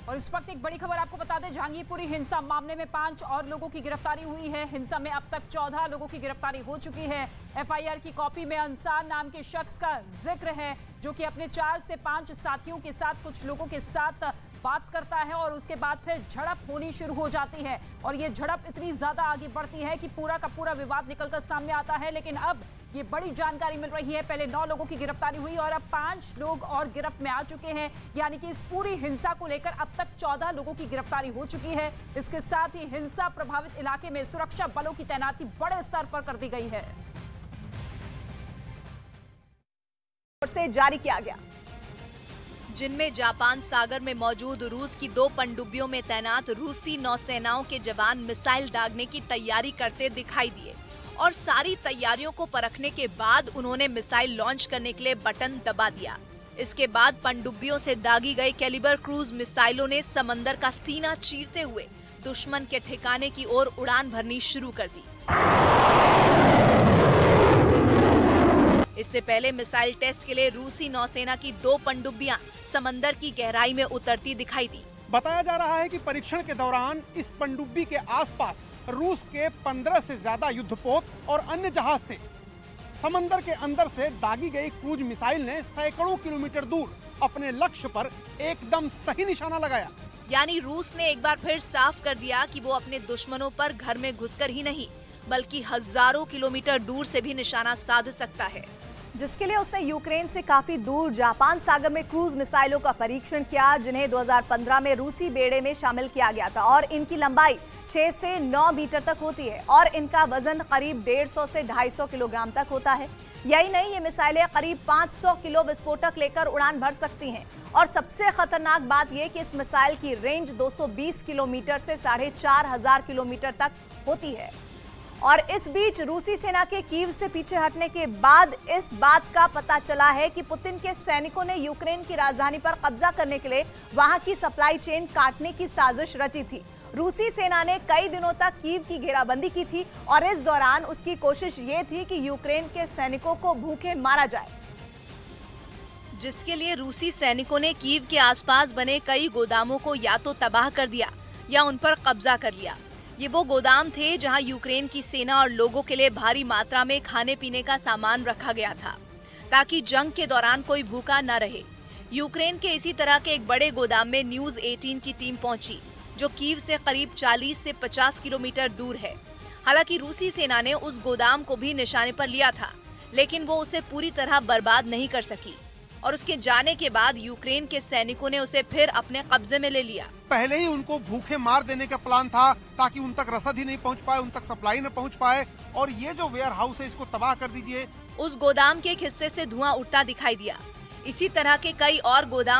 और इस वक्त एक बड़ी खबर आपको बता दें, जहांगीरपुरी हिंसा मामले में 5 और लोगों की गिरफ्तारी हुई है। हिंसा में अब तक 14 लोगों की गिरफ्तारी हो चुकी है। एफआईआर की कॉपी में अंसार नाम के शख्स का जिक्र है, जो कि अपने 4 से 5 साथियों के साथ कुछ लोगों के साथ बात करता है और उसके बाद फिर झड़प होनी शुरू हो जाती है। और ये झड़प इतनी ज्यादा आगे बढ़ती है कि पूरा का पूरा विवाद निकलकर सामने आता है। लेकिन अब ये बड़ी जानकारी मिल रही है, पहले 9 लोगों की गिरफ्तारी हुई और अब 5 लोग और गिरफ्त में आ चुके हैं। यानी कि इस पूरी हिंसा को लेकर अब तक 14 लोगों की गिरफ्तारी हो चुकी है। इसके साथ ही हिंसा प्रभावित इलाके में सुरक्षा बलों की तैनाती बड़े स्तर पर कर दी गई है। से जारी किया गया, जिनमें जापान सागर में मौजूद रूस की 2 पनडुब्बियों में तैनात रूसी नौसेनाओं के जवान मिसाइल दागने की तैयारी करते दिखाई दिए और सारी तैयारियों को परखने के बाद उन्होंने मिसाइल लॉन्च करने के लिए बटन दबा दिया। इसके बाद पनडुब्बियों से दागी गई कैलिबर क्रूज मिसाइलों ने समंदर का सीना चीरते हुए दुश्मन के ठिकाने की ओर उड़ान भरनी शुरू कर दी। इससे पहले मिसाइल टेस्ट के लिए रूसी नौसेना की 2 पनडुब्बियां समंदर की गहराई में उतरती दिखाई दी। बताया जा रहा है कि परीक्षण के दौरान इस पनडुब्बी के आसपास रूस के 15 से ज्यादा युद्धपोत और अन्य जहाज थे। समंदर के अंदर से दागी गई क्रूज मिसाइल ने सैकड़ों किलोमीटर दूर अपने लक्ष्य पर एकदम सही निशाना लगाया। यानी रूस ने एक बार फिर साफ कर दिया कि वो अपने दुश्मनों पर घर में घुसकर ही नहीं, बल्कि हजारों किलोमीटर दूर से भी निशाना साध सकता है, जिसके लिए उसने यूक्रेन से काफी दूर जापान सागर में क्रूज मिसाइलों का परीक्षण किया, जिन्हें 2015 में रूसी बेड़े में शामिल किया गया था और इनकी लंबाई 6 से 9 मीटर तक होती है और इनका वजन करीब 150 से 250 किलोग्राम तक होता है। यही नहीं, ये मिसाइलें करीब 500 किलो विस्फोटक लेकर उड़ान भर सकती हैं और सबसे खतरनाक बात यह कि इस मिसाइल की रेंज 220 किलोमीटर से 4500 किलोमीटर तक होती है। और इस बीच रूसी सेना के कीव से पीछे हटने के बाद इस बात का पता चला है कि पुतिन के सैनिकों ने यूक्रेन की राजधानी पर कब्जा करने के लिए वहां की सप्लाई चेन काटने की साजिश रची थी। रूसी सेना ने कई दिनों तक कीव की घेराबंदी की थी और इस दौरान उसकी कोशिश ये थी कि यूक्रेन के सैनिकों को भूखे मारा जाए, जिसके लिए रूसी सैनिकों ने कीव के आसपास बने कई गोदामों को या तो तबाह कर दिया या उन पर कब्जा कर लिया। ये वो गोदाम थे जहां यूक्रेन की सेना और लोगों के लिए भारी मात्रा में खाने पीने का सामान रखा गया था, ताकि जंग के दौरान कोई भूखा न रहे। यूक्रेन के इसी तरह के एक बड़े गोदाम में न्यूज 18 की टीम पहुंची, जो कीव से करीब 40 से 50 किलोमीटर दूर है। हालांकि रूसी सेना ने उस गोदाम को भी निशाने पर लिया था, लेकिन वो उसे पूरी तरह बर्बाद नहीं कर सकी और उसके जाने के बाद यूक्रेन के सैनिकों ने उसे फिर अपने कब्जे में ले लिया। पहले ही उनको भूखे मार देने का प्लान था, ताकि उन तक रसद ही नहीं पहुंच पाए, उन तक सप्लाई न पहुंच पाए और ये जो वेयर हाउस है इसको तबाह कर दीजिए। उस गोदाम के एक हिस्से से धुआं उठता दिखाई दिया। इसी तरह के कई और गोदाम